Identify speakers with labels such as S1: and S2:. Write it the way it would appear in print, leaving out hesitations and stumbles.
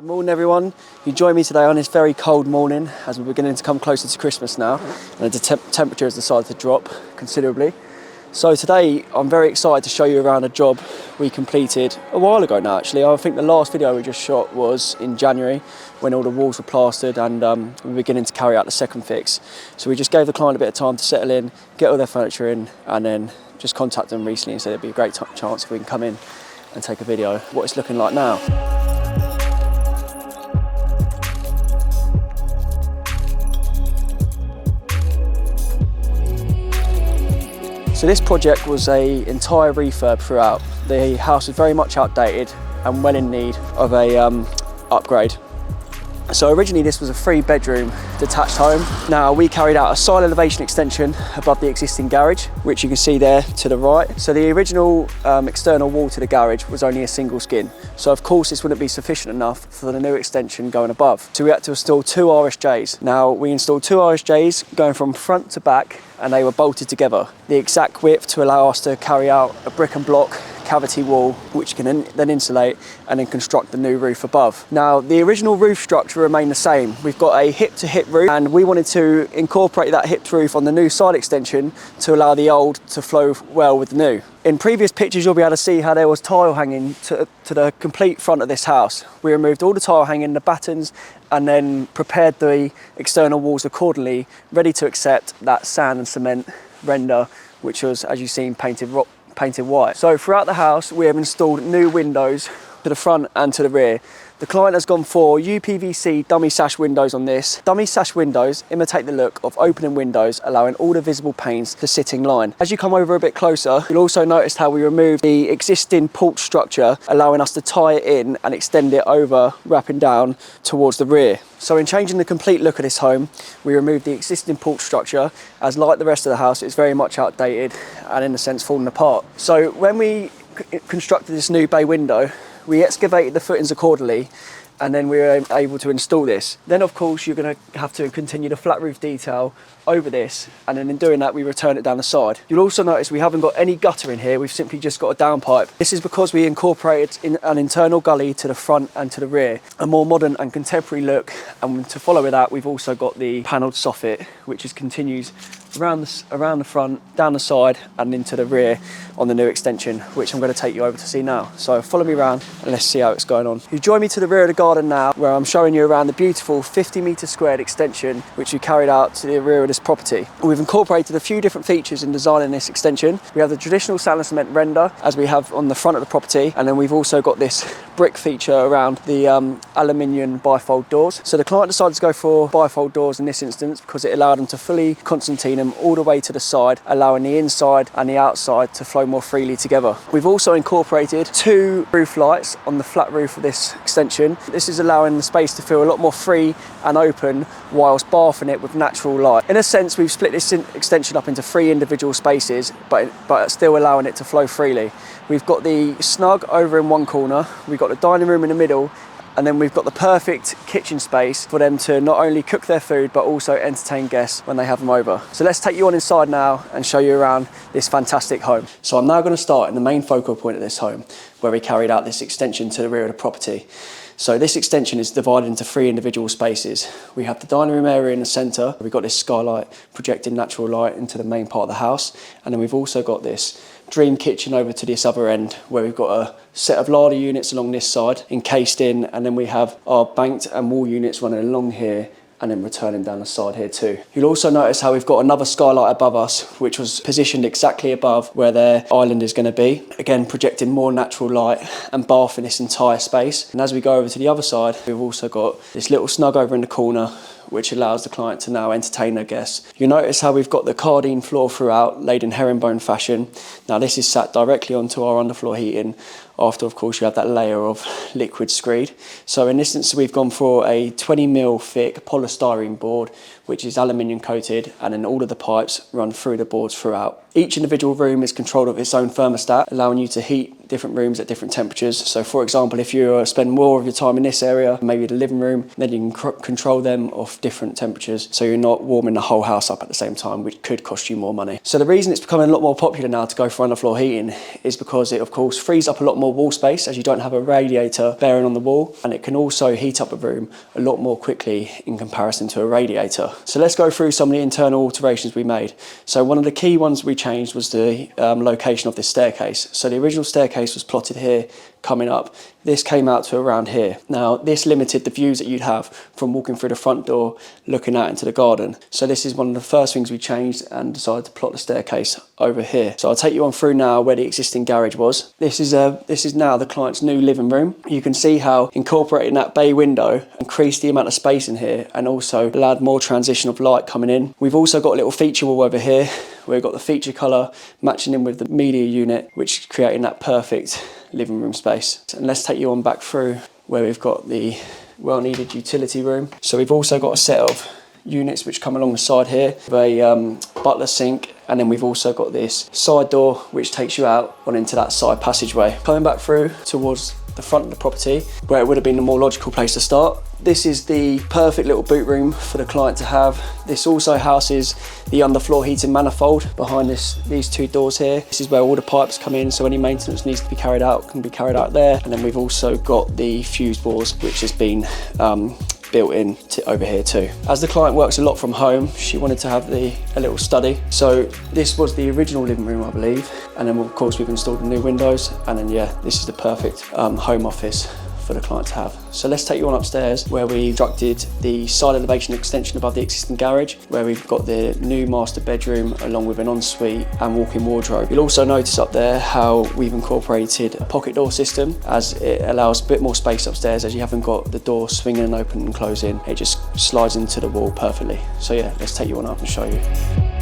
S1: Good morning everyone. You join me today on this very cold morning as we're beginning to come closer to Christmas now, and the temperature has decided to drop considerably. So today I'm very excited to show you around a job we completed a while ago now actually. I think the last video we just shot was in January when all the walls were plastered and we were beginning to carry out the second fix. So we just gave the client a bit of time to settle in, get all their furniture in, and then just contacted them recently and said it'd be a great chance if we can come in and take a video of what it's looking like now. So this project was an entire refurb throughout. The house was very much outdated and well in need of a upgrade. So originally this was a 3-bedroom detached home. Now we carried out a side elevation extension above the existing garage, which you can see there to the right. So the original external wall to the garage was only a single skin. So of course this wouldn't be sufficient enough for the new extension going above. So we had to install 2 RSJs. Now we installed 2 RSJs going from front to back, and they were bolted together. The exact width to allow us to carry out a brick and block cavity wall, which can then insulate and then construct the new roof above. Now, the original roof structure remained the same. We've got a hip-to-hip roof, and we wanted to incorporate that hipped roof on the new side extension to allow the old to flow well with the new. In previous pictures, you'll be able to see how there was tile hanging to the complete front of this house. We removed all the tile hanging, the battens, and then prepared the external walls accordingly, ready to accept that sand and cement render, which was, as you've seen, painted white. So throughout the house, we have installed new windows to the front and to the rear. The client has gone for UPVC dummy sash windows on this. Dummy sash windows imitate the look of opening windows, allowing all the visible panes to sit in line. As you come over a bit closer, you'll also notice how we removed the existing porch structure, allowing us to tie it in and extend it over, wrapping down towards the rear. So in changing the complete look of this home, we removed the existing porch structure, as like the rest of the house, it's very much outdated and in a sense falling apart. So when we constructed this new bay window, we excavated the footings accordingly, and then we were able to install this. Then of course you're going to have to continue the flat roof detail over this, and then in doing that we return it down the side. You'll also notice we haven't got any gutter in here, we've simply just got a downpipe. This is because we incorporated an internal gully to the front and to the rear, a more modern and contemporary look, and to follow with that we've also got the panelled soffit, which continues around the front, down the side and into the rear on the new extension, which I'm going to take you over to see now. So follow me around and let's see how it's going on. You join me to the rear of the garden now, where I'm showing you around the beautiful 50-metre squared extension which we carried out to the rear of this property. We've incorporated a few different features in designing this extension. We have the traditional sand and cement render as we have on the front of the property, and then we've also got this brick feature around the aluminium bifold doors. So the client decided to go for bifold doors in this instance because it allowed them to fully concertina them all the way to the side, allowing the inside and the outside to flow more freely together. We've also incorporated 2 roof lights on the flat roof of this extension. This is allowing the space to feel a lot more free and open whilst bathing it with natural light. In a sense, we've split this extension up into 3 individual spaces, but still allowing it to flow freely. We've got the snug over in one corner, we've got the dining room in the middle, and then we've got the perfect kitchen space for them to not only cook their food but also entertain guests when they have them over. So let's take you on inside now and show you around this fantastic home. So I'm now going to start in the main focal point of this home, where we carried out this extension to the rear of the property. So this extension is divided into 3 individual spaces. We have the dining room area in the centre. We've got this skylight projecting natural light into the main part of the house, and then we've also got this dream kitchen over to this other end, where we've got a set of larder units along this side encased in, and then we have our banked and wall units running along here and then returning down the side here too. You'll also notice how we've got another skylight above us, which was positioned exactly above where their island is going to be, again projecting more natural light and bathing this entire space. And as we go over to the other side, we've also got this little snug over in the corner, which allows the client to now entertain their guests. You'll notice how we've got the cardine floor throughout, laid in herringbone fashion. Now this is sat directly onto our underfloor heating, after of course you have that layer of liquid screed. So in this instance we've gone for a 20mm thick polystyrene board, which is aluminium coated, and then all of the pipes run through the boards throughout. Each individual room is controlled of its own thermostat, allowing you to heat different rooms at different temperatures. So for example, if you spend more of your time in this area, maybe the living room, then you can control them off different temperatures, so you're not warming the whole house up at the same time, which could cost you more money. So the reason it's becoming a lot more popular now to go for underfloor heating is because it of course frees up a lot more wall space, as you don't have a radiator bearing on the wall, and it can also heat up a room a lot more quickly in comparison to a radiator. So let's go through some of the internal alterations we made. So one of the key ones we changed was the location of this staircase. So the original staircase was plotted here coming up. This came out to around here. Now this limited the views that you'd have from walking through the front door looking out into the garden. So this is one of the first things we changed and decided to plot the staircase over here. So I'll take you on through now where the existing garage was. This is now the client's new living room. You can see how incorporating that bay window increased the amount of space in here and also allowed more transition of light coming in. We've also got a little feature wall over here where we've got the feature colour matching in with the media unit, which is creating that perfect living room space. And let's take you on back through where we've got the well-needed utility room. So we've also got a set of units which come along the side here with a butler sink, and then we've also got this side door which takes you out on into that side passageway. Coming back through towards the front of the property where it would have been the more logical place to start. This is the perfect little boot room for the client to have. This also houses the underfloor heating manifold behind these two doors here. This is where all the pipes come in, so any maintenance needs to be carried out can be carried out there. And then we've also got the fuse bores which has been built in over here too. As the client works a lot from home, she wanted to have a little study. So this was the original living room, I believe. And then of course we've installed the new windows, and then yeah, this is the perfect home office for the client to have. So let's take you on upstairs where we constructed the side elevation extension above the existing garage, where we've got the new master bedroom along with an ensuite and walk-in wardrobe. You'll also notice up there how we've incorporated a pocket door system, as it allows a bit more space upstairs, as you haven't got the door swinging and open and closing. It just slides into the wall perfectly. So yeah, let's take you on up and show you.